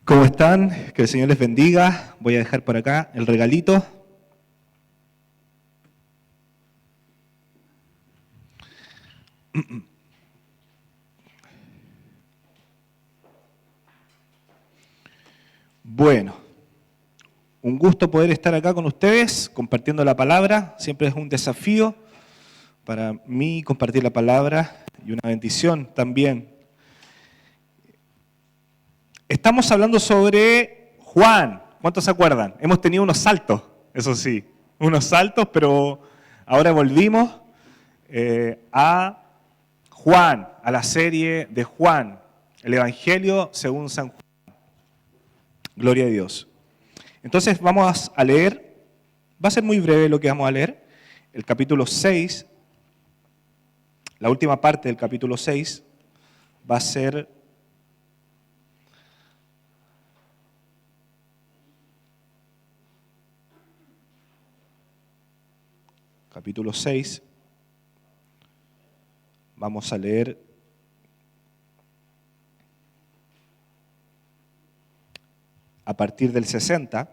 ¿Cómo están? Que el Señor les bendiga. Voy a dejar por acá el regalito. Bueno, un gusto poder estar acá con ustedes, compartiendo la palabra. Siempre es un desafío para mí compartir la palabra y una bendición también. Estamos hablando sobre Juan. ¿Cuántos se acuerdan? Hemos tenido unos saltos, eso sí, unos saltos, pero ahora volvimos a Juan, a la serie de Juan, el Evangelio según San Juan. Gloria a Dios. Entonces vamos a leer, va a ser muy breve lo que vamos a leer, el capítulo 6, la última parte del capítulo 6 va a ser capítulo 6, vamos a leer a partir del 60.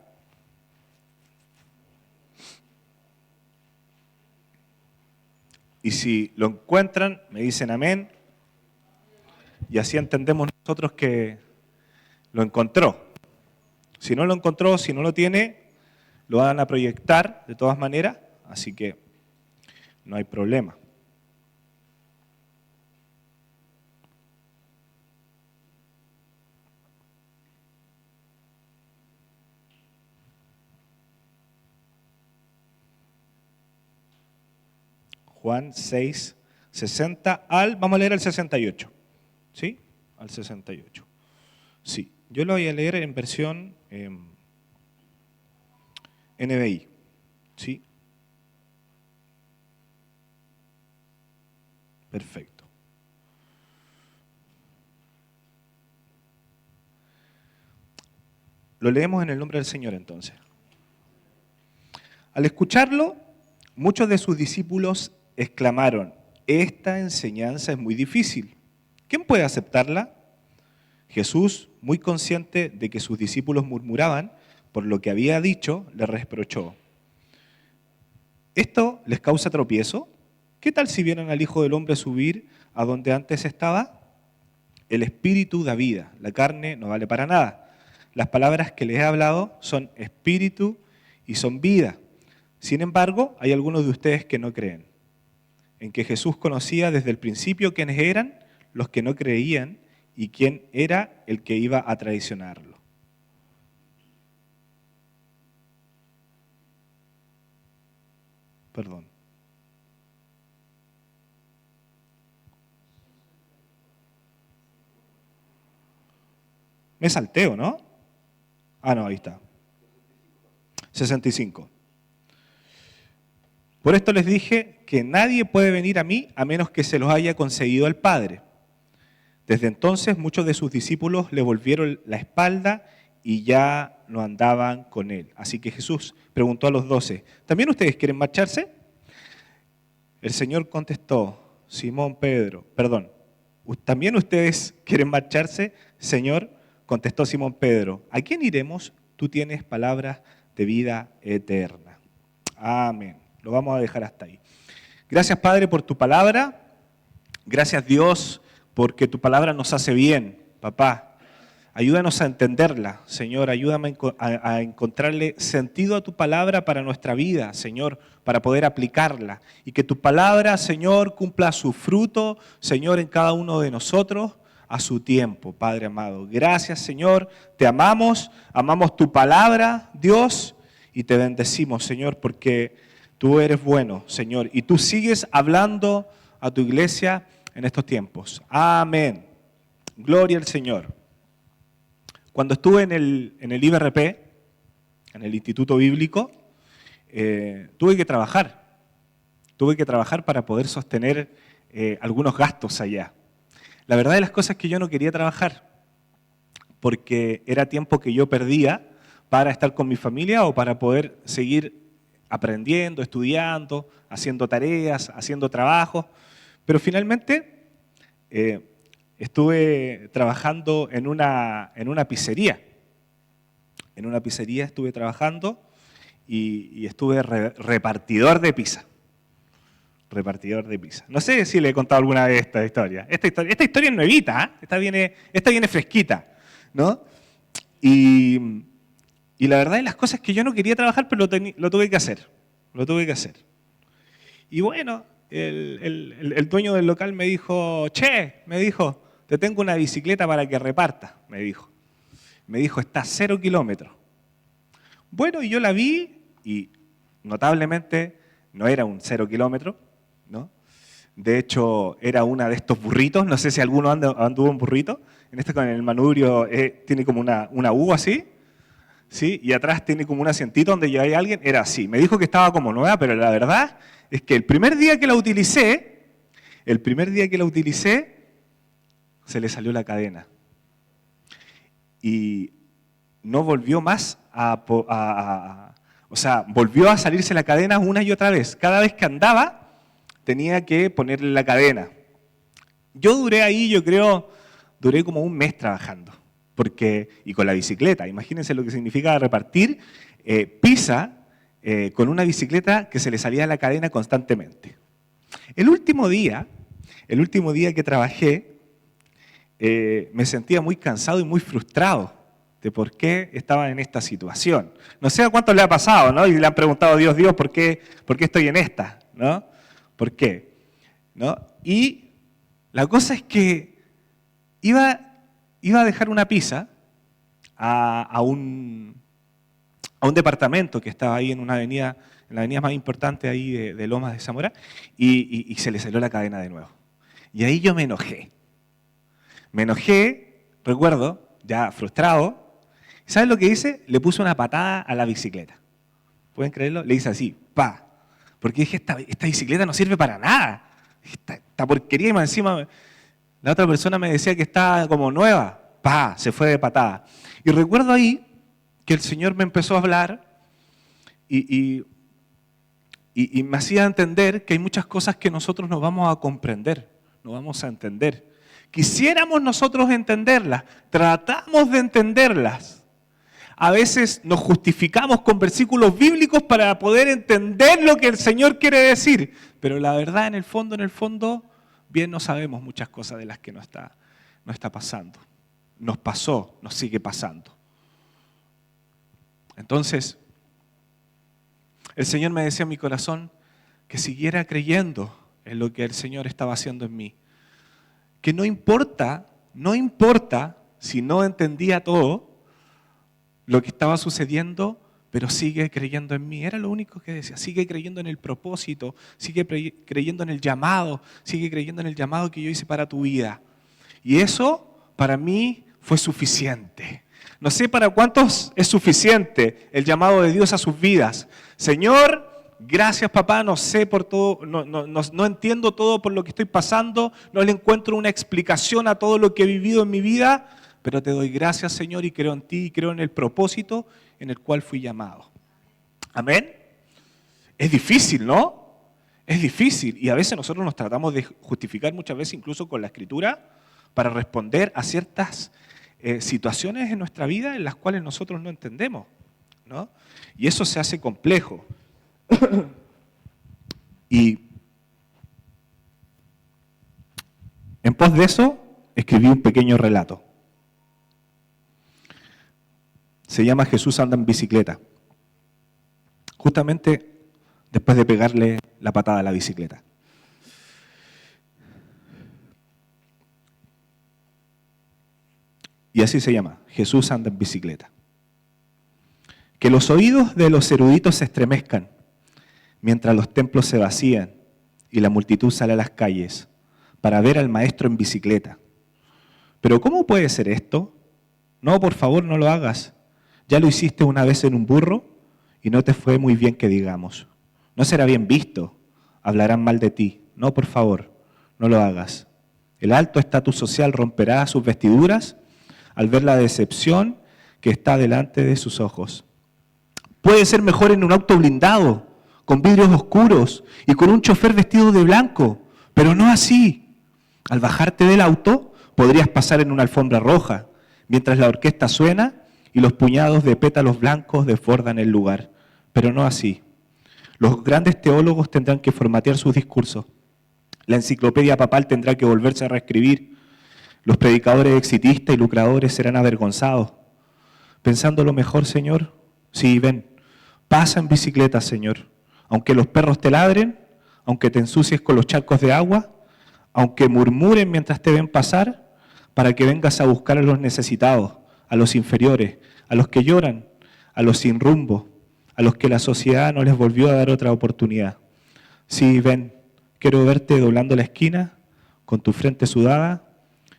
Y si lo encuentran, me dicen amén. Y así entendemos nosotros que lo encontró. Si no lo encontró, si no lo tiene, lo van a proyectar de todas maneras, así que no hay problema. Juan 6, 60 vamos a leer el 68, ¿sí? Al 68. Sí, yo lo voy a leer en versión NBI, ¿sí? Perfecto. Lo leemos en el nombre del Señor entonces. Al escucharlo, muchos de sus discípulos exclamaron: esta enseñanza es muy difícil. ¿Quién puede aceptarla? Jesús, muy consciente de que sus discípulos murmuraban por lo que había dicho, les reprochó: ¿esto les causa tropiezo? ¿Qué tal si vieran al Hijo del Hombre subir a donde antes estaba? El Espíritu da vida, la carne no vale para nada. Las palabras que les he hablado son espíritu y son vida. Sin embargo, hay algunos de ustedes que no creen en que Jesús conocía desde el principio quiénes eran los que no creían y quién era el que iba a traicionarlo. Perdón. Me salteo, ¿no? No, ahí está. 65. Por esto les dije que nadie puede venir a mí a menos que se los haya concedido el Padre. Desde entonces muchos de sus discípulos le volvieron la espalda y ya no andaban con él. Así que Jesús preguntó a los 12, ¿también ustedes quieren marcharse? El Señor contestó, ¿también ustedes quieren marcharse? Señor, contestó Simón Pedro, ¿a quién iremos? Tú tienes palabras de vida eterna. Amén. Lo vamos a dejar hasta ahí. Gracias, Padre, por tu palabra. Gracias, Dios, porque tu palabra nos hace bien, papá. Ayúdanos a entenderla, Señor. Ayúdame a encontrarle sentido a tu palabra para nuestra vida, Señor, para poder aplicarla. Y que tu palabra, Señor, cumpla su fruto, Señor, en cada uno de nosotros a su tiempo, Padre amado. Gracias, Señor. Te amamos tu palabra, Dios, y te bendecimos, Señor, porque tú eres bueno, Señor, y tú sigues hablando a tu iglesia en estos tiempos. Amén. Gloria al Señor. Cuando estuve en el IBRP, en el Instituto Bíblico, tuve que trabajar. Tuve que trabajar para poder sostener algunos gastos allá. La verdad de las cosas es que yo no quería trabajar, porque era tiempo que yo perdía para estar con mi familia o para poder seguir aprendiendo, estudiando, haciendo tareas, haciendo trabajos, pero finalmente estuve trabajando en una pizzería. En una pizzería estuve trabajando y estuve repartidor de pizza. Repartidor de pizza. No sé si le he contado alguna vez esta historia. Esta historia es nuevita, ¿eh? Esta viene fresquita, ¿no? Y la verdad de las cosas es que yo no quería trabajar, pero lo tuve que hacer. Lo tuve que hacer. Y bueno, el dueño del local me dijo, te tengo una bicicleta para que reparta, me dijo. Me dijo, está a 0 kilómetros. Bueno, y yo la vi y notablemente no era un 0 kilómetro, ¿no? De hecho, era una de estos burritos, no sé si alguno anduvo en burrito. En este con el manubrio tiene como una U así, ¿sí? Y atrás tiene como un asientito donde ya hay alguien, era así. Me dijo que estaba como nueva, pero la verdad es que el primer día que la utilicé, se le salió la cadena. Y no volvió más o sea, volvió a salirse la cadena una y otra vez. Cada vez que andaba, tenía que ponerle la cadena. Yo duré ahí, duré como un mes trabajando. Y con la bicicleta, imagínense lo que significa repartir pizza con una bicicleta que se le salía la cadena constantemente. El último día que trabajé, me sentía muy cansado y muy frustrado de por qué estaba en esta situación. No sé a cuánto le ha pasado, ¿no? Y le han preguntado, Dios, ¿por qué estoy en esta? ¿No? ¿Por qué? ¿No? Y la cosa es que iba a dejar una pizza a un departamento que estaba ahí en la avenida más importante ahí de Lomas de Zamora, y se le salió la cadena de nuevo. Y ahí yo me enojé. Recuerdo, ya frustrado. ¿Sabes lo que hice? Le puse una patada a la bicicleta. ¿Pueden creerlo? Le hice así, pa. Porque dije, esta bicicleta no sirve para nada. Esta porquería, y más encima la otra persona me decía que estaba como nueva. Pa, se fue de patada. Y recuerdo ahí que el Señor me empezó a hablar y me hacía entender que hay muchas cosas que nosotros no vamos a comprender, no vamos a entender. Quisiéramos nosotros entenderlas, tratamos de entenderlas. A veces nos justificamos con versículos bíblicos para poder entender lo que el Señor quiere decir. Pero la verdad, en el fondo, bien no sabemos muchas cosas de las que no está pasando. Nos pasó, nos sigue pasando. Entonces, el Señor me decía en mi corazón que siguiera creyendo en lo que el Señor estaba haciendo en mí. Que no importa si no entendía todo lo que estaba sucediendo, pero sigue creyendo en mí. Era lo único que decía. Sigue creyendo en el propósito, sigue creyendo en el llamado, sigue creyendo en el llamado que yo hice para tu vida. Y eso para mí fue suficiente. No sé para cuántos es suficiente el llamado de Dios a sus vidas. Señor, gracias papá, no sé por todo, no entiendo todo por lo que estoy pasando, no le encuentro una explicación a todo lo que he vivido en mi vida, pero te doy gracias, Señor, y creo en ti, y creo en el propósito en el cual fui llamado. Amén. Es difícil, ¿no? Es difícil. Y a veces nosotros nos tratamos de justificar muchas veces incluso con la Escritura para responder a ciertas situaciones en nuestra vida en las cuales nosotros no entendemos, ¿no? Y eso se hace complejo. Y en pos de eso escribí un pequeño relato. Se llama Jesús anda en bicicleta. Justamente después de pegarle la patada a la bicicleta. Y así se llama, Jesús anda en bicicleta. Que los oídos de los eruditos se estremezcan mientras los templos se vacían y la multitud sale a las calles para ver al maestro en bicicleta. Pero ¿cómo puede ser esto? No, por favor, no lo hagas. Ya lo hiciste una vez en un burro y no te fue muy bien que digamos. No será bien visto, hablarán mal de ti. No, por favor, no lo hagas. El alto estatus social romperá sus vestiduras al ver la decepción que está delante de sus ojos. Puede ser mejor en un auto blindado, con vidrios oscuros y con un chofer vestido de blanco, pero no así. Al bajarte del auto, podrías pasar en una alfombra roja, mientras la orquesta suena y los puñados de pétalos blancos desbordan el lugar. Pero no así. Los grandes teólogos tendrán que formatear sus discursos. La enciclopedia papal tendrá que volverse a reescribir. Los predicadores exitistas y lucradores serán avergonzados. Pensando lo mejor, Señor, sí, ven, pasa en bicicleta, Señor. Aunque los perros te ladren, aunque te ensucies con los charcos de agua, aunque murmuren mientras te ven pasar, para que vengas a buscar a los necesitados, a los inferiores, a los que lloran, a los sin rumbo, a los que la sociedad no les volvió a dar otra oportunidad. Sí, ven, quiero verte doblando la esquina, con tu frente sudada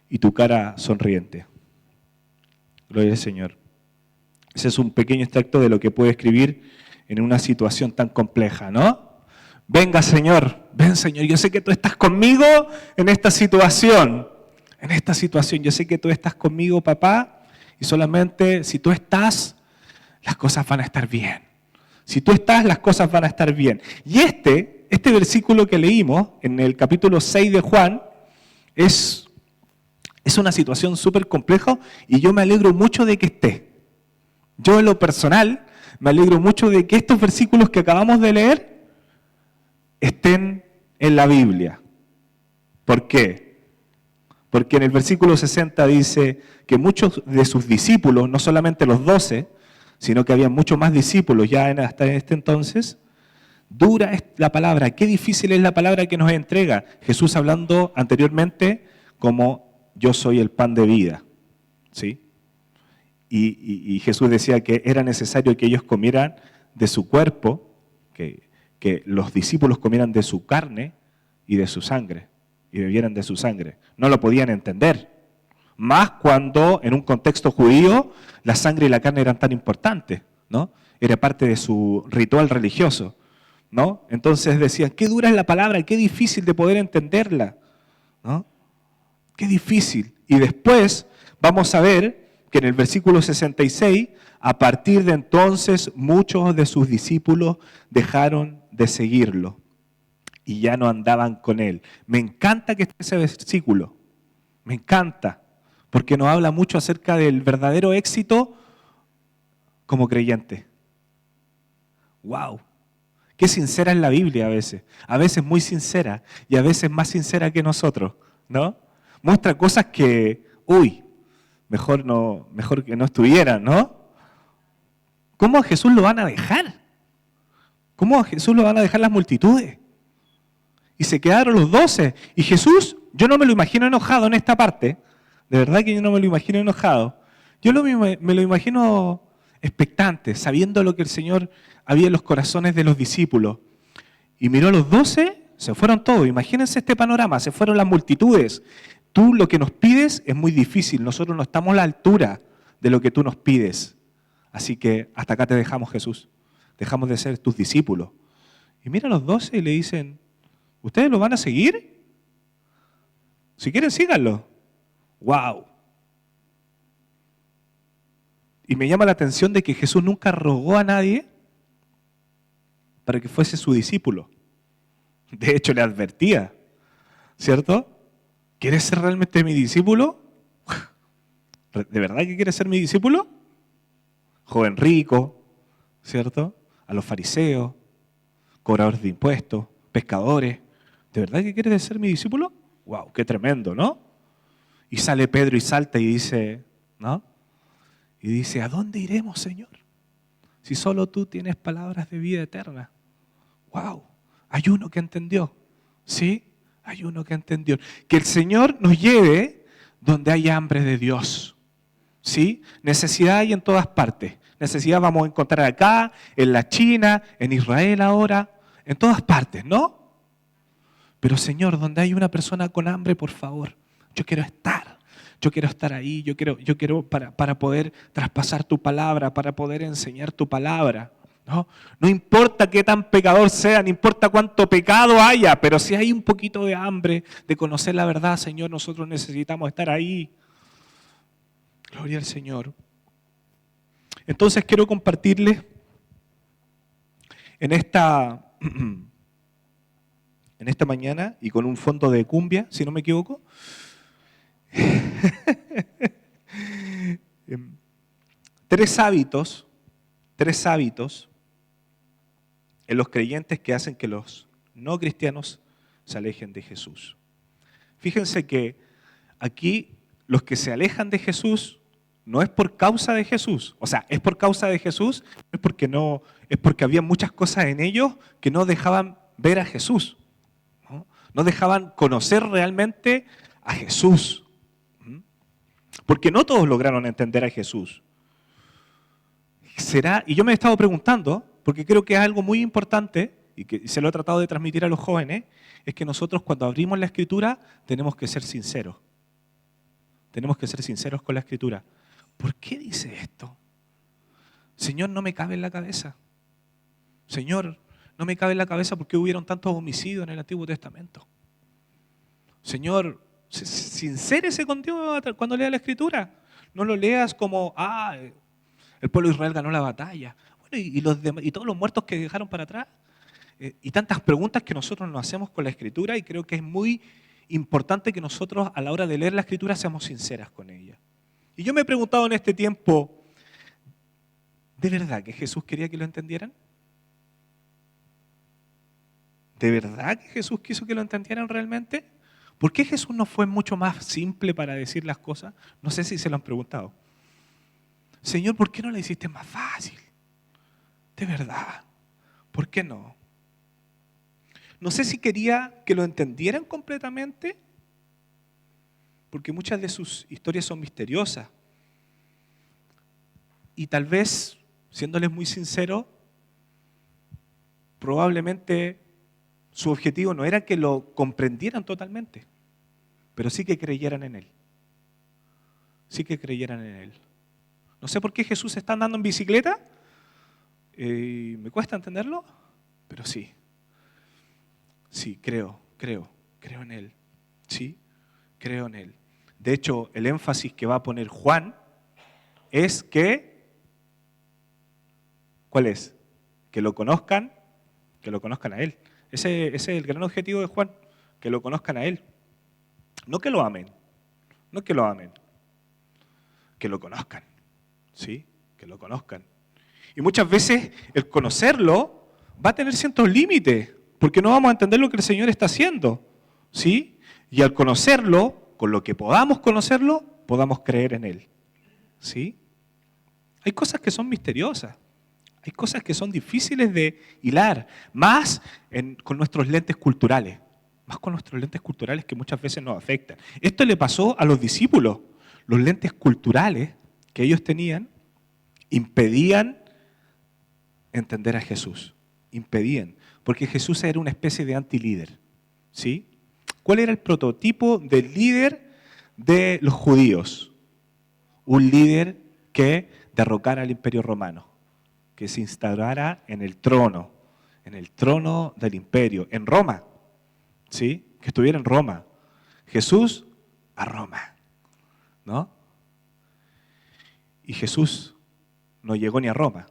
y tu cara sonriente. Gloria al Señor. Ese es un pequeño extracto de lo que puede escribir en una situación tan compleja, ¿no? Venga, Señor, ven, Señor, yo sé que tú estás conmigo en esta situación. En esta situación, yo sé que tú estás conmigo, papá, y solamente si tú estás, las cosas van a estar bien. Si tú estás, las cosas van a estar bien. Y este versículo que leímos en el capítulo 6 de Juan es una situación súper compleja y yo me alegro mucho de que esté. Yo en lo personal me alegro mucho de que estos versículos que acabamos de leer estén en la Biblia. ¿Por qué? Porque en el versículo 60 dice que muchos de sus discípulos, no solamente los 12, sino que había muchos más discípulos ya hasta este entonces, dura es la palabra, qué difícil es la palabra que nos entrega. Jesús hablando anteriormente como yo soy el pan de vida, ¿sí? Y Jesús decía que era necesario que ellos comieran de su cuerpo, que los discípulos comieran de su carne y de su sangre, y bebieran de su sangre. No lo podían entender, más cuando en un contexto judío la sangre y la carne eran tan importantes, ¿no? Era parte de su ritual religioso, ¿no? Entonces decían, qué dura es la palabra, qué difícil de poder entenderla, ¿no? Qué difícil. Y después vamos a ver que en el versículo 66, a partir de entonces muchos de sus discípulos dejaron de seguirlo y ya no andaban con él. Me encanta que esté ese versículo, me encanta, porque nos habla mucho acerca del verdadero éxito como creyente. ¡Wow! Qué sincera es la Biblia a veces muy sincera y a veces más sincera que nosotros, ¿no? Muestra cosas que, mejor que no estuvieran, ¿no? ¿Cómo a Jesús lo van a dejar? ¿Cómo a Jesús lo van a dejar las multitudes? Y se quedaron los 12. Y Jesús, yo no me lo imagino enojado en esta parte, de verdad que yo no me lo imagino enojado. Yo me lo imagino expectante, sabiendo lo que el Señor había en los corazones de los discípulos. Y miró a los 12, se fueron todos. Imagínense este panorama, se fueron las multitudes. Tú lo que nos pides es muy difícil, nosotros no estamos a la altura de lo que tú nos pides. Así que hasta acá te dejamos, Jesús. Dejamos de ser tus discípulos. Y mira a los 12 y le dicen, ¿ustedes lo van a seguir? Si quieren, síganlo. ¡Wow! Y me llama la atención de que Jesús nunca rogó a nadie para que fuese su discípulo. De hecho, le advertía, ¿cierto? ¿Quieres ser realmente mi discípulo? ¿De verdad que quieres ser mi discípulo? Joven rico, ¿cierto? A los fariseos, cobradores de impuestos, pescadores. ¿De verdad que quieres ser mi discípulo? ¡Wow! ¡Qué tremendo!, ¿no? Y sale Pedro y salta y dice, ¿no? Y dice, ¿a dónde iremos, Señor? Si solo tú tienes palabras de vida eterna. ¡Wow! Hay uno que entendió, ¿sí? Hay uno que entendió. Que el Señor nos lleve donde hay hambre de Dios, ¿sí? Necesidad hay en todas partes. Necesidad vamos a encontrar acá, en la China, en Israel ahora, en todas partes, ¿no? Pero Señor, donde hay una persona con hambre, por favor, yo quiero estar. Yo quiero estar ahí, yo quiero para poder traspasar tu palabra, para poder enseñar tu palabra. ¿No? No importa qué tan pecador sea, no importa cuánto pecado haya, pero si hay un poquito de hambre de conocer la verdad, Señor, nosotros necesitamos estar ahí. Gloria al Señor. Entonces quiero compartirles en esta mañana y con un fondo de cumbia, si no me tres hábitos en los creyentes que hacen que los no cristianos se alejen de Jesús. Fíjense que aquí los que se alejan de Jesús no es por causa de Jesús, o sea, es por causa de Jesús, es porque había muchas cosas en ellos que no dejaban ver a Jesús, no dejaban conocer realmente a Jesús, porque no todos lograron entender a Jesús. Y yo me he estado preguntando, porque creo que es algo muy importante, y que se lo he tratado de transmitir a los jóvenes, es que nosotros cuando abrimos la Escritura tenemos que ser sinceros. Tenemos que ser sinceros con la Escritura. ¿Por qué dice esto? Señor, no me cabe en la cabeza. Señor, no me cabe en la cabeza por qué hubieron tantos homicidios en el Antiguo Testamento. Señor, sincérese contigo cuando lea la Escritura. No lo leas como, el pueblo de Israel ganó la batalla. Bueno, y todos los muertos que dejaron para atrás. Y tantas preguntas que nosotros nos hacemos con la Escritura, y creo que es muy importante que nosotros a la hora de leer la Escritura seamos sinceras con ella. Y yo me he preguntado en este tiempo, ¿de verdad que Jesús quería que lo entendieran? ¿De verdad que Jesús quiso que lo entendieran realmente? ¿Por qué Jesús no fue mucho más simple para decir las cosas? No sé si se lo han preguntado. Señor, ¿por qué no la hiciste más fácil? De verdad, ¿por qué no? No sé si quería que lo entendieran completamente, porque muchas de sus historias son misteriosas. Y tal vez, siéndoles muy sincero, probablemente su objetivo no era que lo comprendieran totalmente, pero sí que creyeran en Él. Sí que creyeran en Él. No sé por qué Jesús está andando en bicicleta, me cuesta entenderlo, pero sí. Sí, creo en Él. Sí, creo en Él. De hecho, el énfasis que va a poner Juan es que, ¿cuál es? Que lo conozcan a Él. Ese es el gran objetivo de Juan, que lo conozcan a Él. No que lo amen, que lo conozcan. ¿Sí? Que lo conozcan. Y muchas veces el conocerlo va a tener ciertos límites, porque no vamos a entender lo que el Señor está haciendo. ¿Sí? Y al conocerlo, con lo que podamos conocerlo, podamos creer en Él. ¿Sí? Hay cosas que son misteriosas. Hay cosas que son difíciles de hilar, más con nuestros lentes culturales. Más con nuestros lentes culturales que muchas veces nos afectan. Esto le pasó a los discípulos. Los lentes culturales que ellos tenían impedían entender a Jesús. Impedían. Porque Jesús era una especie de antilíder. ¿Sí? ¿Cuál era el prototipo del líder de los judíos? Un líder que derrocara al Imperio Romano, que se instaurara en el trono del imperio, en Roma, ¿sí? Que estuviera en Roma. Jesús a Roma, ¿no? Y Jesús no llegó ni a Roma,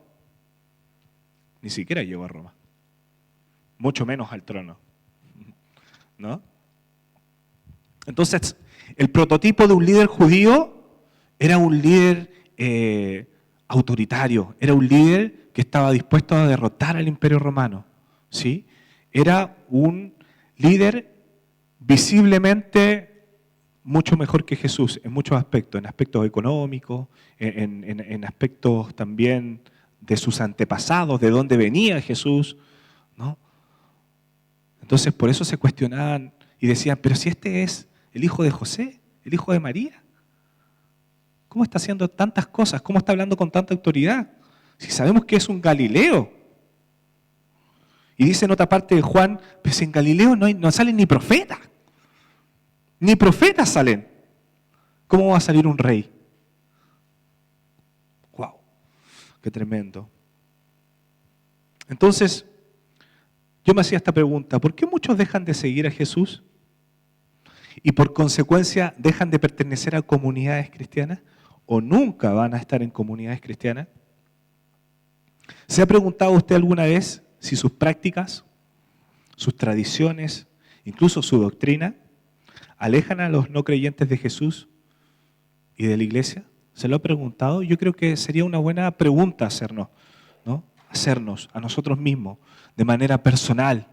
ni siquiera llegó a Roma, mucho menos al trono, ¿no? Entonces, el prototipo de un líder judío era un líder autoritario, era un líder que estaba dispuesto a derrotar al Imperio Romano, ¿sí? Era un líder visiblemente mucho mejor que Jesús en muchos aspectos, en aspectos económicos, en aspectos también de sus antepasados, de dónde venía Jesús, ¿no? Entonces por eso se cuestionaban y decían, pero si este es el hijo de José, el hijo de María, ¿cómo está haciendo tantas cosas? ¿Cómo está hablando con tanta autoridad? Si sabemos que es un Galileo. Y dice en otra parte de Juan, pues en Galileo no salen ni profetas. Ni profetas salen. ¿Cómo va a salir un rey? ¡Wow! ¡Qué tremendo! Entonces, yo me hacía esta pregunta, ¿por qué muchos dejan de seguir a Jesús? Y por consecuencia dejan de pertenecer a comunidades cristianas o nunca van a estar en comunidades cristianas. ¿Se ha preguntado usted alguna vez si sus prácticas, sus tradiciones, incluso su doctrina, alejan a los no creyentes de Jesús y de la iglesia? ¿Se lo ha preguntado? Yo creo que sería una buena pregunta hacernos, ¿no? Hacernos a nosotros mismos de manera personal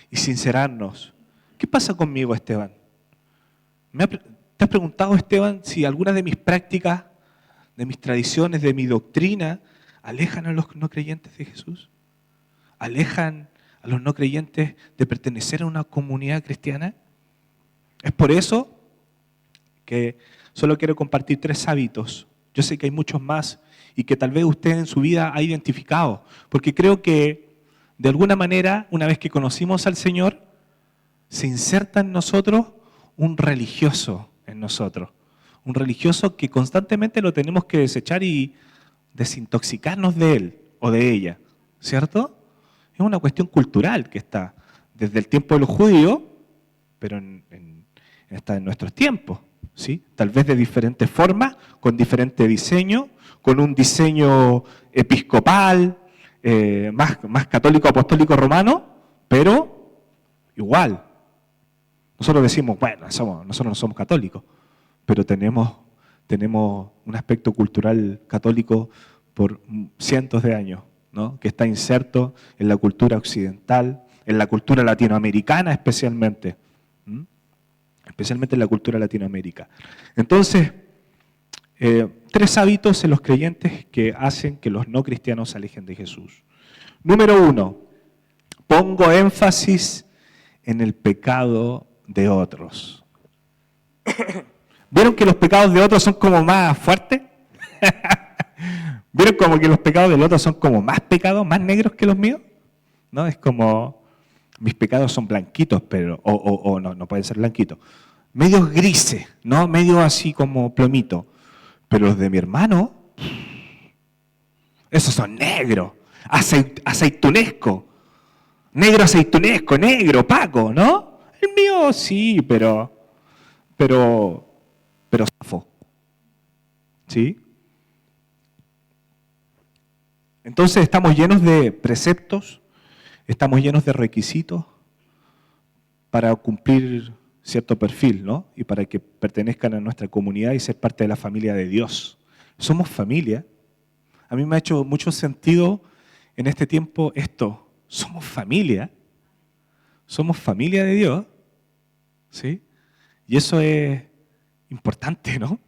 y sincerarnos. ¿Qué pasa conmigo, Esteban? ¿Te has preguntado, Esteban, si algunas de mis prácticas, de mis tradiciones, de mi doctrina, alejan a los no creyentes de Jesús? ¿Alejan a los no creyentes de pertenecer a una comunidad cristiana? Es por eso que solo quiero compartir 3 hábitos. Yo sé que hay muchos más y que tal vez usted en su vida ha identificado, porque creo que de alguna manera, una vez que conocimos al Señor, se inserta en nosotros un religioso en nosotros. Un religioso que constantemente lo tenemos que desechar y desintoxicarnos de él o de ella, ¿cierto? Es una cuestión cultural que está desde el tiempo de los judíos, pero está en nuestros tiempos, ¿sí? Tal vez de diferentes formas, con diferente diseño, con un diseño episcopal, más católico, apostólico, romano, pero igual. Nosotros decimos, bueno, nosotros no somos católicos, pero tenemos un aspecto cultural católico por cientos de años, ¿no? Que está inserto en la cultura occidental, en la cultura latinoamericana especialmente, especialmente en la cultura latinoamericana. Entonces, 3 hábitos en los creyentes que hacen que los no cristianos se alejen de Jesús. Número 1, pongo énfasis en el pecado de otros. ¿Vieron que los pecados de otros son como más fuertes? ¿Vieron como que los pecados del otro son como más pecados, más negros que los míos? ¿No? Es como, mis pecados son blanquitos, pero o no pueden ser blanquitos. Medios grises, ¿no? Medio así como plomito. Pero los de mi hermano, esos son negros, aceitunesco. Negro aceitunesco, negro, opaco, ¿no? El mío sí, pero zafo. ¿Sí? Entonces estamos llenos de preceptos, estamos llenos de requisitos para cumplir cierto perfil, ¿no? Y para que pertenezcan a nuestra comunidad y ser parte de la familia de Dios. Somos familia. A mí me ha hecho mucho sentido en este tiempo esto. Somos familia. Somos familia de Dios. ¿Sí? Y eso es importante, ¿no?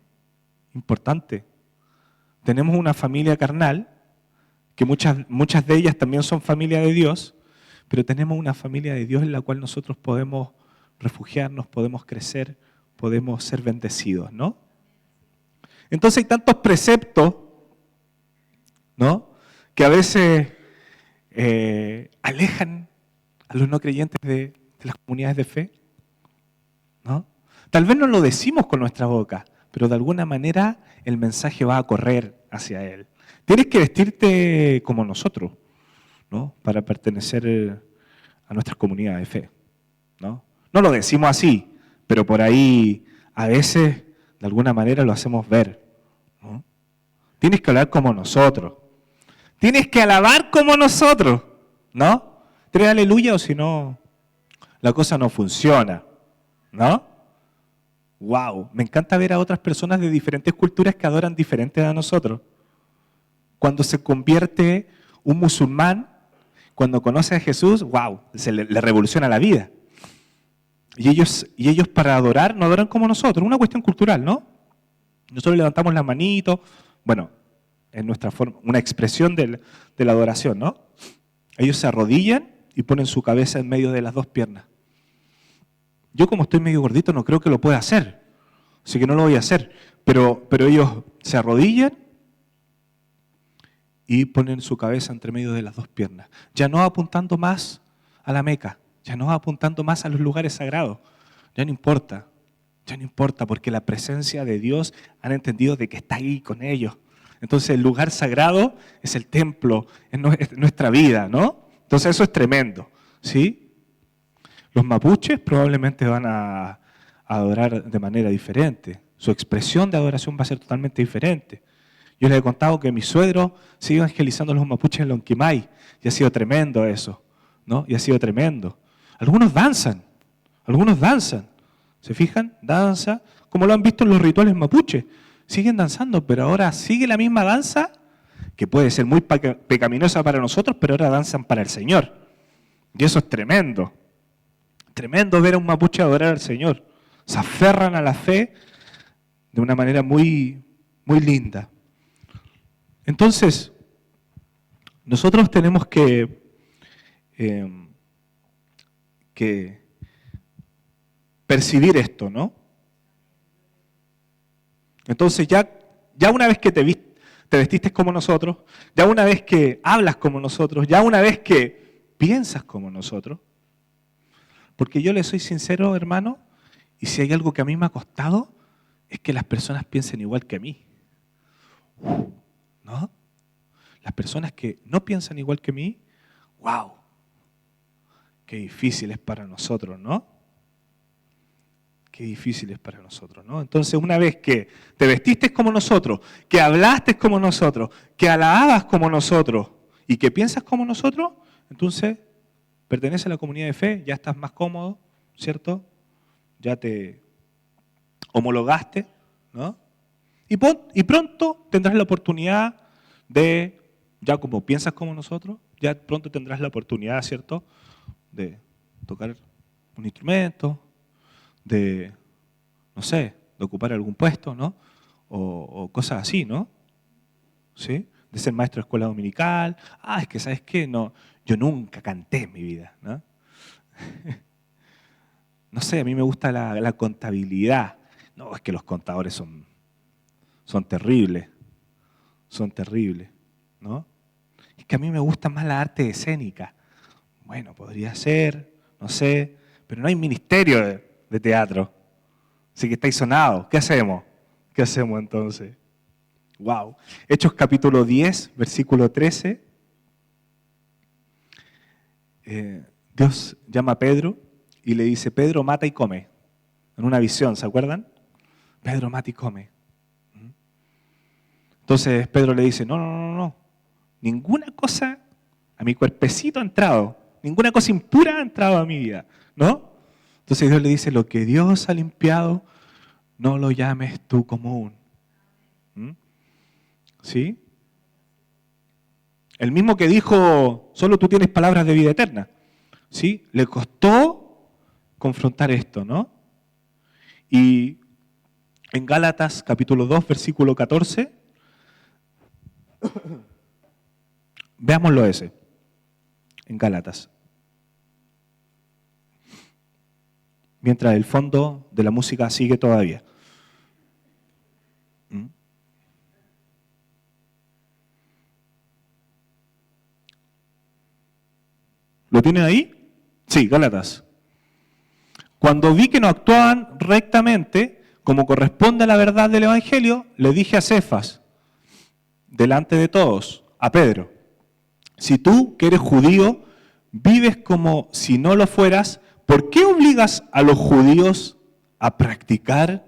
Importante. Tenemos una familia carnal, que muchas de ellas también son familia de Dios, pero tenemos una familia de Dios en la cual nosotros podemos refugiarnos, podemos crecer, podemos ser bendecidos, ¿no? Entonces hay tantos preceptos, ¿no? Que a veces alejan a los no creyentes de las comunidades de fe, ¿no? Tal vez no lo decimos con nuestra boca, pero de alguna manera el mensaje va a correr hacia él. Tienes que vestirte como nosotros, ¿no? Para pertenecer a nuestras comunidades de fe, ¿no? No lo decimos así, pero por ahí a veces de alguna manera lo hacemos ver, ¿no? Tienes que hablar como nosotros. Tienes que alabar como nosotros, ¿no? Tres aleluya o si no, la cosa no funciona, ¿no? Wow, me encanta ver a otras personas de diferentes culturas que adoran diferente a nosotros. Cuando se convierte un musulmán, cuando conoce a Jesús, wow, se le revoluciona la vida. Y ellos para adorar no adoran como nosotros, una cuestión cultural, ¿no? Nosotros levantamos la manito, bueno, en nuestra forma, una expresión de la adoración, ¿no? Ellos se arrodillan y ponen su cabeza en medio de las 2 piernas. Yo como estoy medio gordito no creo que lo pueda hacer, así que no lo voy a hacer, pero ellos se arrodillan y ponen su cabeza entre medio de las 2 piernas, ya no apuntando más a la Meca, ya no apuntando más a los lugares sagrados, ya no importa porque la presencia de Dios han entendido de que está ahí con ellos. Entonces el lugar sagrado es el templo, es nuestra vida, ¿no? Entonces eso es tremendo, ¿sí? Los mapuches probablemente van a adorar de manera diferente. Su expresión de adoración va a ser totalmente diferente. Yo les he contado que mi suegro sigue evangelizando a los mapuches en Lonquimay y ha sido tremendo eso, ¿no? Y ha sido tremendo. Algunos danzan. ¿Se fijan? Danza, como lo han visto en los rituales mapuches. siguen danzando, pero ahora sigue la misma danza, que puede ser muy pecaminosa para nosotros, pero ahora danzan para el Señor. Y eso es tremendo. Tremendo ver a un mapuche adorar al Señor. Se aferran a la fe de una manera muy, muy linda. Entonces, nosotros tenemos que percibir esto, ¿no? Entonces ya una vez que te vestiste como nosotros, ya una vez que hablas como nosotros, ya una vez que piensas como nosotros, porque yo le soy sincero, hermano, y si hay algo que a mí me ha costado, es que las personas piensen igual que a mí. ¿No? Las personas que no piensan igual que mí, wow, qué difícil es para nosotros, ¿no? Qué difícil es para nosotros, ¿no? Entonces, una vez que te vestiste como nosotros, que hablaste como nosotros, que alabas como nosotros y que piensas como nosotros, entonces perteneces a la comunidad de fe, ya estás más cómodo, ¿cierto? Ya te homologaste, ¿no? Y pronto tendrás la oportunidad de, ya como piensas como nosotros, ya pronto tendrás la oportunidad, ¿cierto?, de tocar un instrumento, de, no sé, de ocupar algún puesto, ¿no? O cosas así, ¿no? ¿Sí? De ser maestro de escuela dominical. Ah, es que, ¿sabes qué? No, yo nunca canté en mi vida, ¿no? No sé, a mí me gusta la contabilidad. No, es que los contadores son terribles, ¿no? Es que a mí me gusta más la arte escénica. Bueno, podría ser, no sé, pero no hay ministerio de teatro. Así que estáis sonados. ¿Qué hacemos? ¿Qué hacemos entonces? Wow. Hechos capítulo 10, versículo 13. Dios llama a Pedro y le dice, Pedro, mata y come. En una visión, ¿se acuerdan? Pedro, mata y come. Entonces Pedro le dice, no. Ninguna cosa a mi cuerpecito ha entrado. Ninguna cosa impura ha entrado a mi vida. ¿No? Entonces Dios le dice, lo que Dios ha limpiado, no lo llames tú común. ¿Sí? El mismo que dijo, solo tú tienes palabras de vida eterna. ¿Sí? Le costó confrontar esto, ¿no? Y en Gálatas capítulo 2, versículo 14, veámoslo ese, en Gálatas. Mientras el fondo de la música sigue todavía. ¿Lo tienen ahí? Sí, Gálatas. Cuando vi que no actuaban rectamente, como corresponde a la verdad del Evangelio, le dije a Cefas, delante de todos, a Pedro, si tú, que eres judío, vives como si no lo fueras, ¿por qué obligas a los judíos a practicar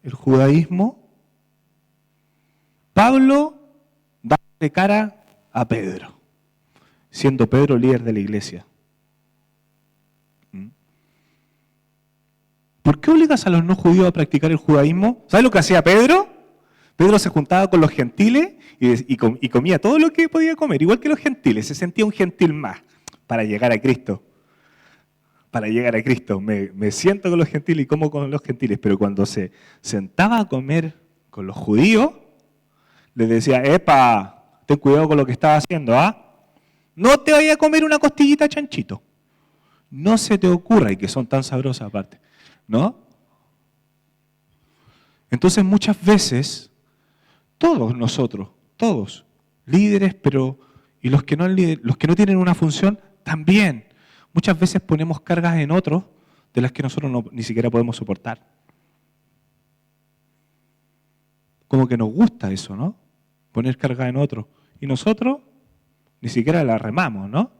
el judaísmo? Pablo da de cara a Pedro, siendo Pedro líder de la iglesia. ¿Por qué obligas a los no judíos a practicar el judaísmo? ¿Sabes lo que hacía Pedro? Pedro se juntaba con los gentiles y comía todo lo que podía comer, igual que los gentiles. Se sentía un gentil más para llegar a Cristo. Para llegar a Cristo. Me siento con los gentiles y como con los gentiles, pero cuando se sentaba a comer con los judíos, les decía, epa, ten cuidado con lo que estás haciendo, ¿ah? No te vayas a comer una costillita chanchito. No se te ocurra, y que son tan sabrosas aparte, ¿no? Entonces muchas veces, todos nosotros, todos, líderes, y los que no tienen una función, también, muchas veces ponemos cargas en otros de las que nosotros ni siquiera podemos soportar. Como que nos gusta eso, ¿no? Poner carga en otros. Y nosotros ni siquiera la remamos, ¿no?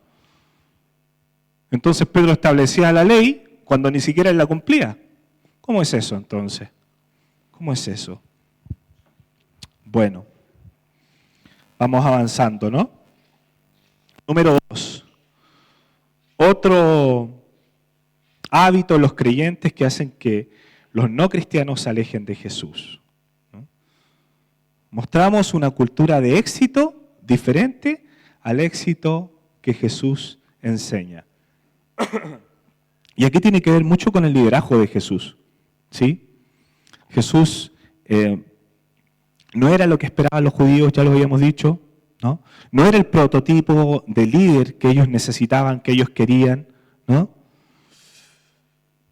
Entonces Pedro establecía la ley cuando ni siquiera él la cumplía. ¿Cómo es eso entonces? ¿Cómo es eso? Bueno, vamos avanzando, ¿no? Número 2. Otro hábito de los creyentes que hacen que los no cristianos se alejen de Jesús, ¿no? Mostramos una cultura de éxito diferente al éxito que Jesús enseña. Y aquí tiene que ver mucho con el liderazgo de Jesús, ¿sí? Jesús no era lo que esperaban los judíos, ya lo habíamos dicho, ¿no? No era el prototipo de líder que ellos necesitaban, que ellos querían, ¿no?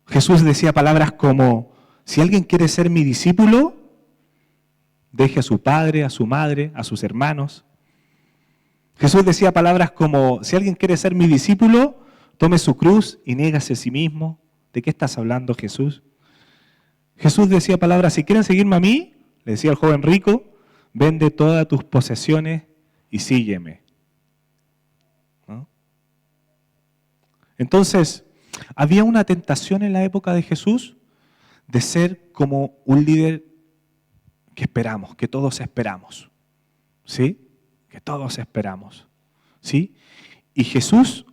Jesús decía palabras como, si alguien quiere ser mi discípulo, deje a su padre, a su madre, a sus hermanos. Jesús decía palabras como, si alguien quiere ser mi discípulo, tome su cruz y niégase a sí mismo. ¿De qué estás hablando, Jesús? Jesús decía palabras, si quieren seguirme a mí, le decía al joven rico, vende todas tus posesiones y sígueme. ¿No? Entonces, había una tentación en la época de Jesús de ser como un líder que esperamos, que todos esperamos. ¿Sí? Que todos esperamos. ¿Sí? Y Jesús,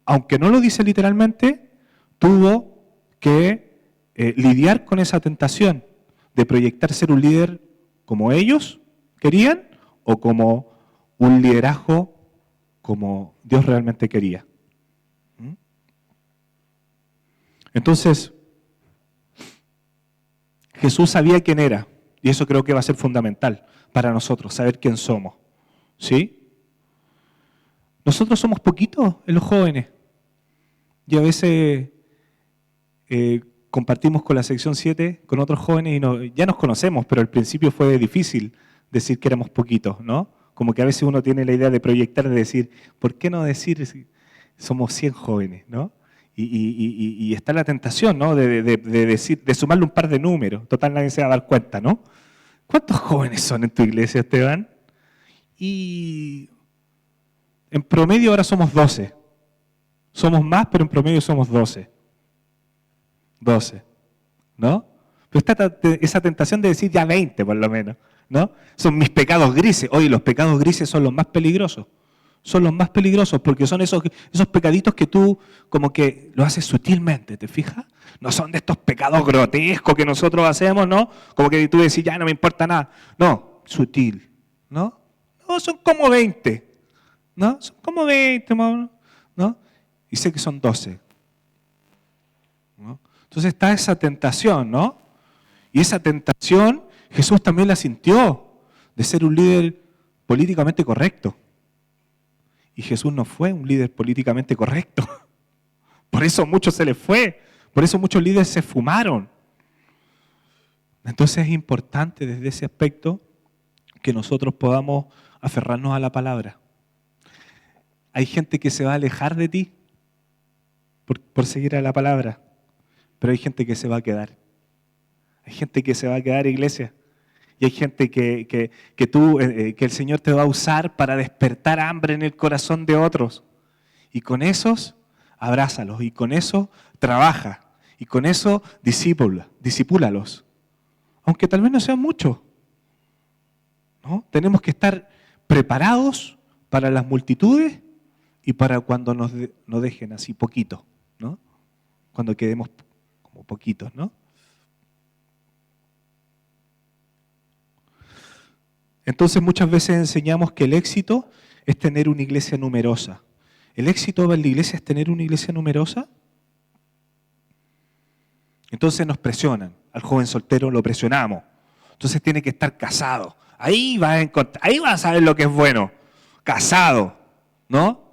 aunque no lo dice literalmente, tuvo que lidiar con esa tentación de proyectar ser un líder como ellos querían o como un liderazgo como Dios realmente quería. Entonces, Jesús sabía quién era, y eso creo que va a ser fundamental para nosotros, saber quién somos. ¿Sí? Nosotros somos poquitos en los jóvenes, y a veces compartimos con la sección 7, con otros jóvenes, y ya nos conocemos, pero al principio fue difícil decir que éramos poquitos, ¿no? Como que a veces uno tiene la idea de proyectar, de decir, ¿por qué no decir somos 100 jóvenes, ¿no? Y está la tentación, ¿no? De decir, de sumarle un par de números. Total, nadie se va a dar cuenta, ¿no? ¿Cuántos jóvenes son en tu iglesia, Esteban? Y en promedio ahora somos 12. Somos más, pero en promedio somos 12. 12, ¿no? Pero está esa tentación de decir ya 20 por lo menos, ¿no? Son mis pecados grises. Oye, los pecados grises son los más peligrosos. Son los más peligrosos porque son esos pecaditos que tú como que lo haces sutilmente, ¿te fijas? No son de estos pecados grotescos que nosotros hacemos, ¿no? Como que tú decís, ya no me importa nada. No, sutil, ¿no? No, son como 20, ¿no? Son como 20, ¿no? Y sé que son 12, ¿no? Entonces está esa tentación, ¿no? Y esa tentación Jesús también la sintió de ser un líder políticamente correcto. Y Jesús no fue un líder políticamente correcto. Por eso muchos se les fue. Por eso muchos líderes se fumaron. Entonces es importante desde ese aspecto que nosotros podamos aferrarnos a la palabra. Hay gente que se va a alejar de ti por seguir a la palabra, pero hay gente que se va a quedar. Hay gente que se va a quedar, iglesia. Y hay gente que el Señor te va a usar para despertar hambre en el corazón de otros. Y con esos, abrázalos. Y con eso, trabaja. Y con eso, discipúlalos. Aunque tal vez no sean muchos, ¿no? Tenemos que estar preparados para las multitudes y para cuando nos dejen así poquito, ¿no? Cuando quedemos como poquitos, ¿no? Entonces muchas veces enseñamos que el éxito es tener una iglesia numerosa. ¿El éxito en la iglesia es tener una iglesia numerosa? Entonces nos presionan. Al joven soltero lo presionamos. Entonces tiene que estar casado. Ahí vas a saber lo que es bueno. Casado, ¿no?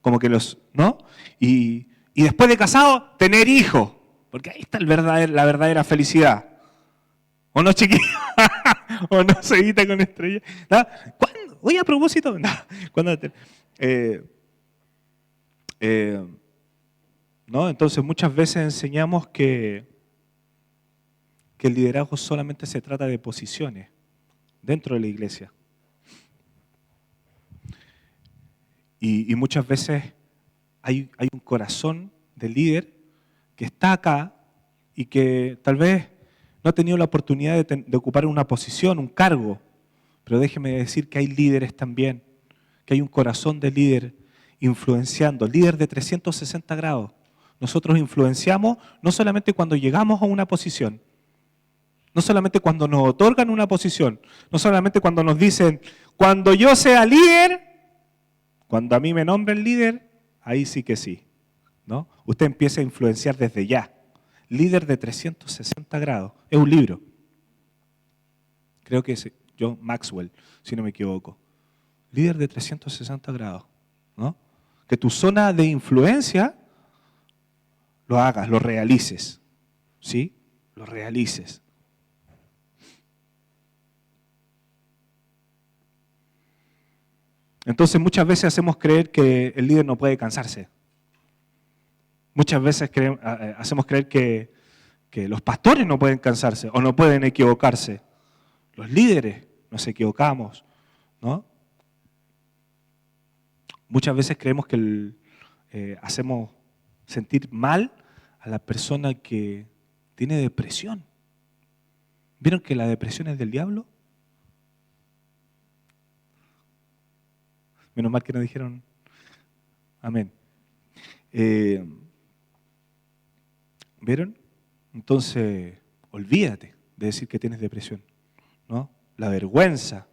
Como que ¿no? Y después de casado, tener hijos. Porque ahí está la verdadera felicidad. ¿O no, chiquillos? ¿O no, seguita con estrella? ¿No? ¿Cuándo? Oye, a propósito, no. ¿No? Entonces muchas veces enseñamos que el liderazgo solamente se trata de posiciones dentro de la iglesia. Y muchas veces hay un corazón del líder que está acá y que tal vez no ha tenido la oportunidad de ocupar una posición, un cargo, pero déjeme decir que hay líderes también, que hay un corazón de líder influenciando, líder de 360 grados. Nosotros influenciamos no solamente cuando llegamos a una posición, No solamente cuando nos otorgan una posición, no solamente cuando nos dicen, cuando yo sea líder, cuando a mí me nombren líder, ahí sí que sí, ¿no? Usted empieza a influenciar desde ya. Líder de 360 grados. Es un libro. Creo que es John Maxwell, si no me equivoco. Líder de 360 grados, ¿no? Que tu zona de influencia lo hagas, lo realices, ¿sí? Lo realices. Entonces muchas veces hacemos creer que el líder no puede cansarse. Muchas veces hacemos creer que los pastores no pueden cansarse o no pueden equivocarse. Los líderes nos equivocamos, ¿no? Muchas veces creemos que hacemos sentir mal a la persona que tiene depresión. ¿Vieron que la depresión es del diablo? Menos mal que nos dijeron amén. ¿Vieron? Entonces, olvídate de decir que tienes depresión, ¿no? La vergüenza,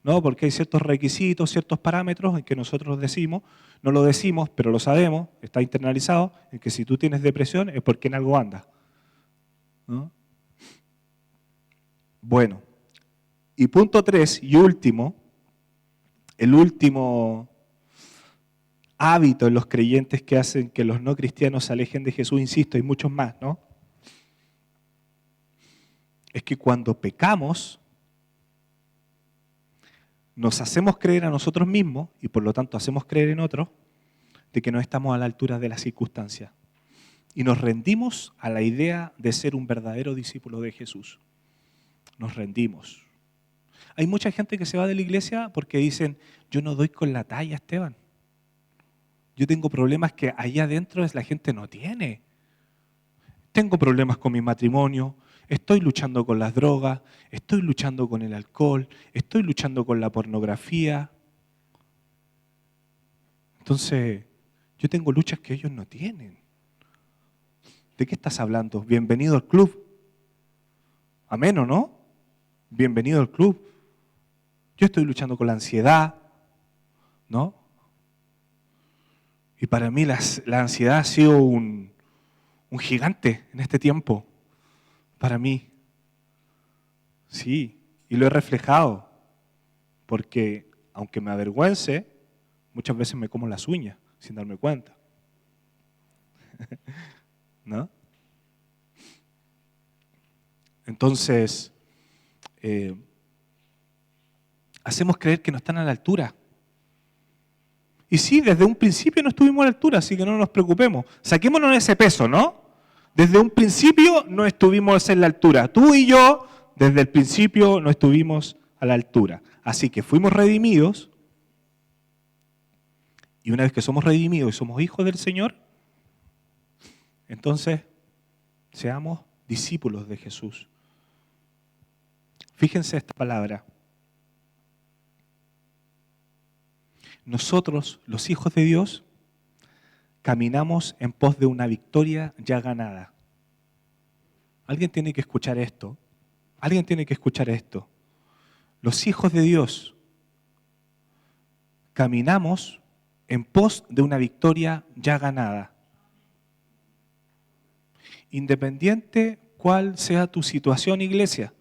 ¿no? Porque hay ciertos requisitos, ciertos parámetros en que nosotros decimos, no lo decimos, pero lo sabemos, está internalizado, en que si tú tienes depresión es porque en algo andas, ¿no? Bueno, y punto 3 y último, el último hábito en los creyentes que hacen que los no cristianos se alejen de Jesús, insisto, hay muchos más, ¿no? Es que cuando pecamos, nos hacemos creer a nosotros mismos, y por lo tanto hacemos creer en otros, de que no estamos a la altura de las circunstancias. Y nos rendimos a la idea de ser un verdadero discípulo de Jesús. Nos rendimos. Hay mucha gente que se va de la iglesia porque dicen, yo no doy con la talla, Esteban. Yo tengo problemas que allá adentro la gente no tiene. Tengo problemas con mi matrimonio, estoy luchando con las drogas, estoy luchando con el alcohol, estoy luchando con la pornografía. Entonces, yo tengo luchas que ellos no tienen. ¿De qué estás hablando? Bienvenido al club. Amén, ¿o no? Bienvenido al club. Yo estoy luchando con la ansiedad, ¿no? Y para mí la ansiedad ha sido un gigante en este tiempo. Para mí. Sí, y lo he reflejado. Porque aunque me avergüence, muchas veces me como las uñas sin darme cuenta. ¿No? Entonces, hacemos creer que no están a la altura. Y sí, desde un principio no estuvimos a la altura, así que no nos preocupemos. Saquémonos ese peso, ¿no? Desde un principio no estuvimos en la altura. Tú y yo, desde el principio, no estuvimos a la altura. Así que fuimos redimidos, y una vez que somos redimidos y somos hijos del Señor, entonces seamos discípulos de Jesús. Fíjense esta palabra. Nosotros, los hijos de Dios, caminamos en pos de una victoria ya ganada. Alguien tiene que escuchar esto. Alguien tiene que escuchar esto. Los hijos de Dios caminamos en pos de una victoria ya ganada. Independiente cuál sea tu situación, iglesia,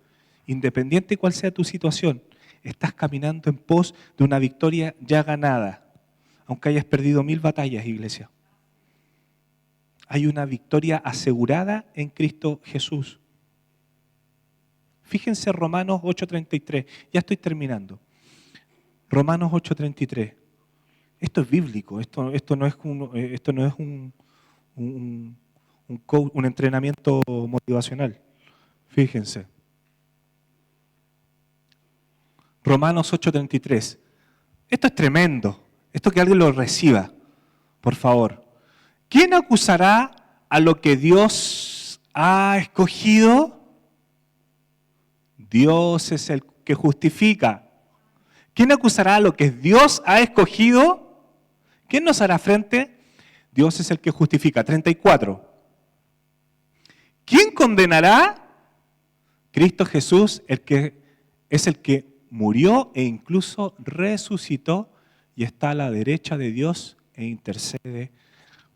independiente cuál sea tu situación, estás caminando en pos de una victoria ya ganada, aunque hayas perdido 1000 batallas, iglesia. Hay una victoria asegurada en Cristo Jesús. Fíjense Romanos 8:33, ya estoy terminando. Romanos 8:33. Esto es bíblico, esto no es un entrenamiento motivacional. Fíjense. Romanos 8:33. Esto es tremendo. Esto que alguien lo reciba, por favor. ¿Quién acusará a lo que Dios ha escogido? Dios es el que justifica. ¿Quién acusará a lo que Dios ha escogido? ¿Quién nos hará frente? Dios es el que justifica. 34. ¿Quién condenará? Cristo Jesús, es el que murió e incluso resucitó y está a la derecha de Dios e intercede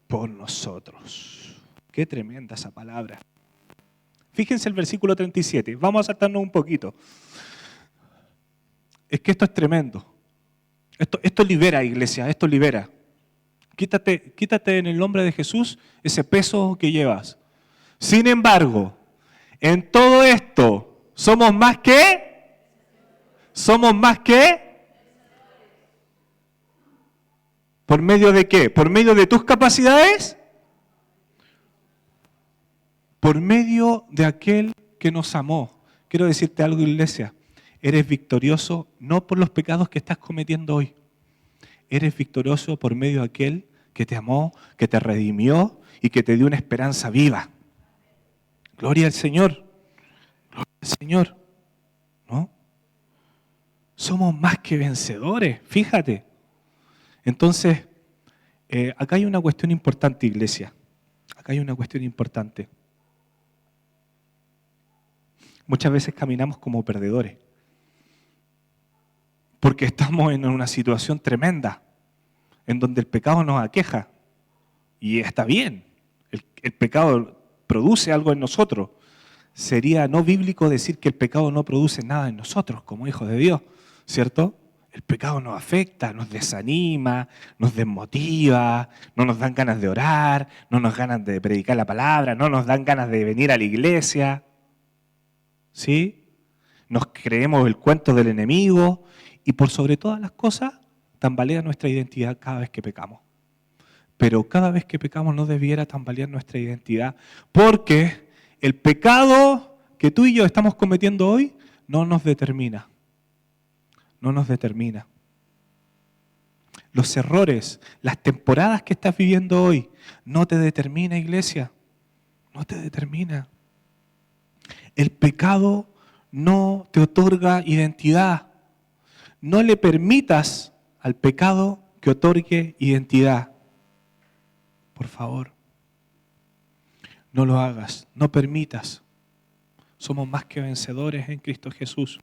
por nosotros. Qué tremenda esa palabra. Fíjense el versículo 37. Vamos a saltarnos un poquito. Es que esto es tremendo. Esto libera, iglesia, esto libera. Quítate en el nombre de Jesús ese peso que llevas. Sin embargo, en todo esto, ¿somos más que? ¿Somos más que? ¿Por medio de qué? ¿Por medio de tus capacidades? Por medio de aquel que nos amó. Quiero decirte algo, iglesia. Eres victorioso no por los pecados que estás cometiendo hoy. Eres victorioso por medio de aquel que te amó, que te redimió y que te dio una esperanza viva. Gloria al Señor. Gloria al Señor. ¿No? Somos más que vencedores, fíjate. Entonces, acá hay una cuestión importante, iglesia. Acá hay una cuestión importante. Muchas veces caminamos como perdedores. Porque estamos en una situación tremenda, en donde el pecado nos aqueja. Y está bien, el pecado produce algo en nosotros. Sería no bíblico decir que el pecado no produce nada en nosotros como hijos de Dios, ¿cierto? El pecado nos afecta, nos desanima, nos desmotiva, no nos dan ganas de orar, no nos dan ganas de predicar la palabra, no nos dan ganas de venir a la iglesia. ¿Sí? Nos creemos el cuento del enemigo y por sobre todas las cosas tambalea nuestra identidad cada vez que pecamos. Pero cada vez que pecamos no debiera tambalear nuestra identidad, porque el pecado que tú y yo estamos cometiendo hoy no nos determina. No nos determina. Los errores, las temporadas que estás viviendo hoy, no te determina, iglesia. No te determina. El pecado no te otorga identidad. No le permitas al pecado que otorgue identidad. Por favor, no lo hagas, no permitas. Somos más que vencedores en Cristo Jesús.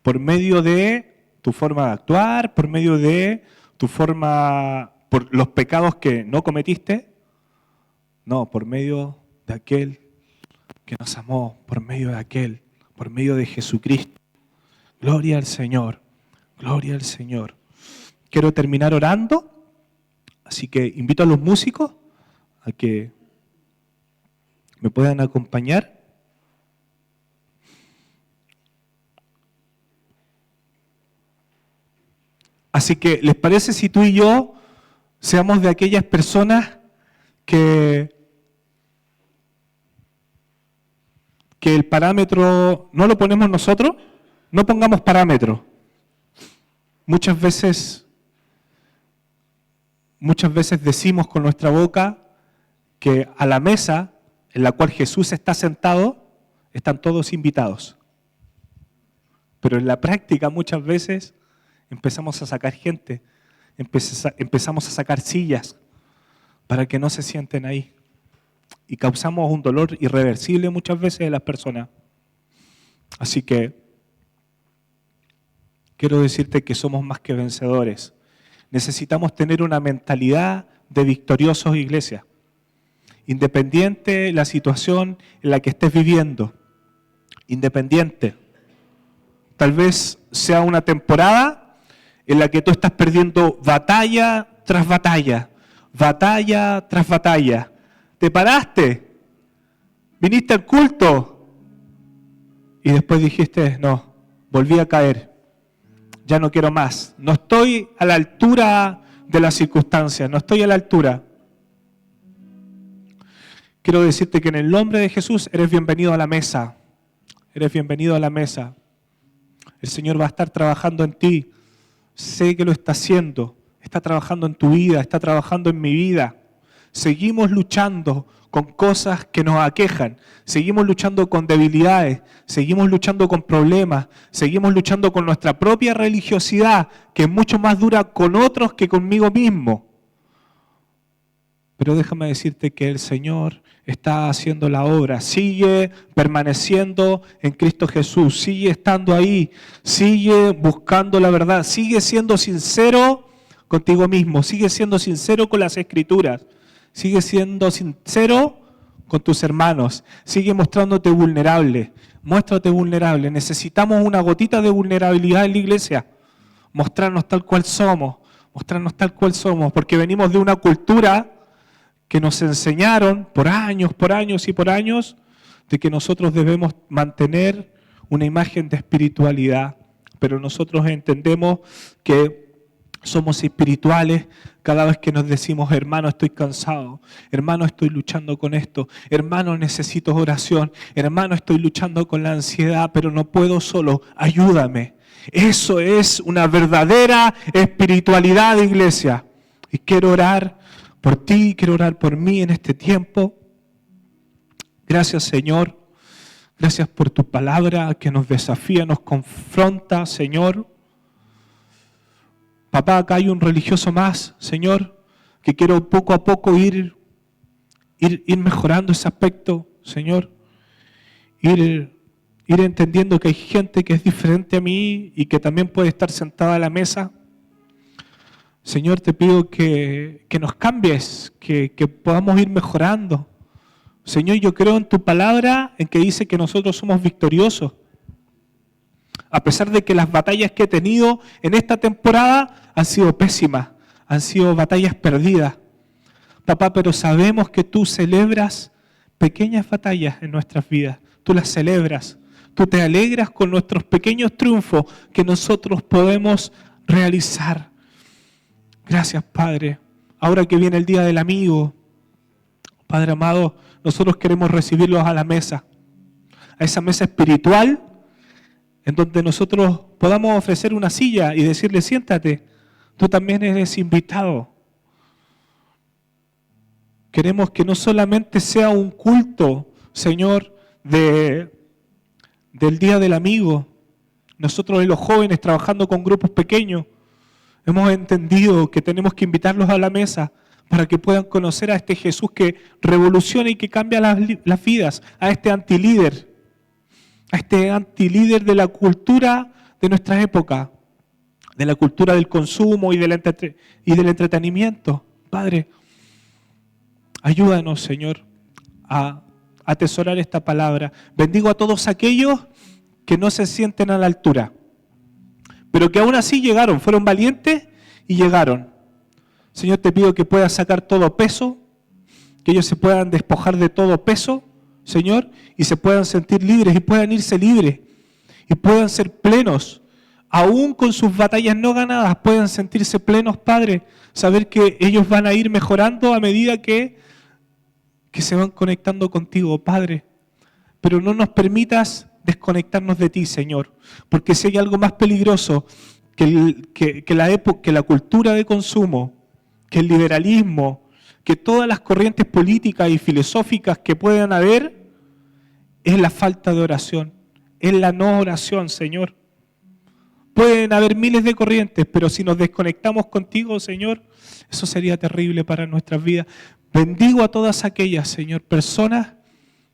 Por medio de tu forma de actuar, por medio de tu forma, por los pecados que no cometiste, no, por medio de aquel que nos amó, por medio de aquel, por medio de Jesucristo. Gloria al Señor, gloria al Señor. Quiero terminar orando, así que invito a los músicos a que me puedan acompañar. Así que, ¿les parece si tú y yo seamos de aquellas personas que el parámetro no lo ponemos nosotros? No pongamos parámetros. Muchas veces decimos con nuestra boca que a la mesa en la cual Jesús está sentado, están todos invitados. Pero en la práctica muchas veces empezamos a sacar gente, empezamos a sacar sillas para que no se sienten ahí. Y causamos un dolor irreversible muchas veces de las personas. Así que quiero decirte que somos más que vencedores. Necesitamos tener una mentalidad de victoriosos, iglesia. Independiente de la situación en la que estés viviendo. Independiente. Tal vez sea una temporada en la que tú estás perdiendo batalla tras batalla. Batalla tras batalla. Te paraste. Viniste al culto. Y después dijiste, no, volví a caer. Ya no quiero más. No estoy a la altura de las circunstancias. No estoy a la altura. Quiero decirte que en el nombre de Jesús eres bienvenido a la mesa. Eres bienvenido a la mesa. El Señor va a estar trabajando en ti. Sé que lo está haciendo. Está trabajando en tu vida, está trabajando en mi vida. Seguimos luchando con cosas que nos aquejan. Seguimos luchando con debilidades. Seguimos luchando con problemas. Seguimos luchando con nuestra propia religiosidad, que es mucho más dura con otros que conmigo mismo. Pero déjame decirte que el Señor está haciendo la obra. Sigue permaneciendo en Cristo Jesús. Sigue estando ahí. Sigue buscando la verdad. Sigue siendo sincero contigo mismo. Sigue siendo sincero con las Escrituras. Sigue siendo sincero con tus hermanos. Sigue mostrándote vulnerable. Muéstrate vulnerable. Necesitamos una gotita de vulnerabilidad en la iglesia. Mostrarnos tal cual somos. Mostrarnos tal cual somos. Porque venimos de una cultura que nos enseñaron por años y por años de que nosotros debemos mantener una imagen de espiritualidad. Pero nosotros entendemos que somos espirituales cada vez que nos decimos, hermano, estoy cansado, hermano, estoy luchando con esto, hermano, necesito oración, hermano, estoy luchando con la ansiedad, pero no puedo solo, ayúdame. Eso es una verdadera espiritualidad, iglesia. Y quiero orar por ti, quiero orar por mí en este tiempo. Gracias, Señor. Gracias por tu palabra que nos desafía, nos confronta, Señor. Papá, acá hay un religioso más, Señor, que quiero poco a poco ir mejorando ese aspecto, Señor. Ir entendiendo que hay gente que es diferente a mí y que también puede estar sentada a la mesa. Señor, te pido que nos cambies, que podamos ir mejorando. Señor, yo creo en tu palabra, en que dice que nosotros somos victoriosos. A pesar de que las batallas que he tenido en esta temporada han sido pésimas, han sido batallas perdidas. Papá, pero sabemos que tú celebras pequeñas batallas en nuestras vidas. Tú las celebras. Tú te alegras con nuestros pequeños triunfos que nosotros podemos realizar. Gracias, Padre. Ahora que viene el Día del Amigo, Padre amado, nosotros queremos recibirlos a la mesa, a esa mesa espiritual, en donde nosotros podamos ofrecer una silla y decirle, siéntate, tú también eres invitado. Queremos que no solamente sea un culto, Señor, del Día del Amigo. Nosotros los jóvenes trabajando con grupos pequeños, hemos entendido que tenemos que invitarlos a la mesa para que puedan conocer a este Jesús que revoluciona y que cambia las vidas, a este antilíder de la cultura de nuestra época, de la cultura del consumo y del entretenimiento. Padre, ayúdanos, Señor, a atesorar esta palabra. Bendigo a todos aquellos que no se sienten a la altura, pero que aún así llegaron, fueron valientes y llegaron. Señor, te pido que puedas sacar todo peso, que ellos se puedan despojar de todo peso, Señor, y se puedan sentir libres y puedan irse libres y puedan ser plenos, aún con sus batallas no ganadas, puedan sentirse plenos, Padre, saber que ellos van a ir mejorando a medida que se van conectando contigo, Padre. Pero no nos permitas desconectarnos de ti, Señor, porque si hay algo más peligroso que la cultura de consumo, que el liberalismo, que todas las corrientes políticas y filosóficas que puedan haber, es la falta de oración, es la no oración, Señor. Pueden haber miles de corrientes, pero si nos desconectamos contigo, Señor, eso sería terrible para nuestras vidas. Bendigo a todas aquellas, Señor, personas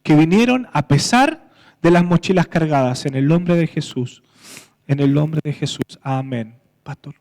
que vinieron a pesar de las mochilas cargadas, en el nombre de Jesús. En el nombre de Jesús. Amén. Pastor.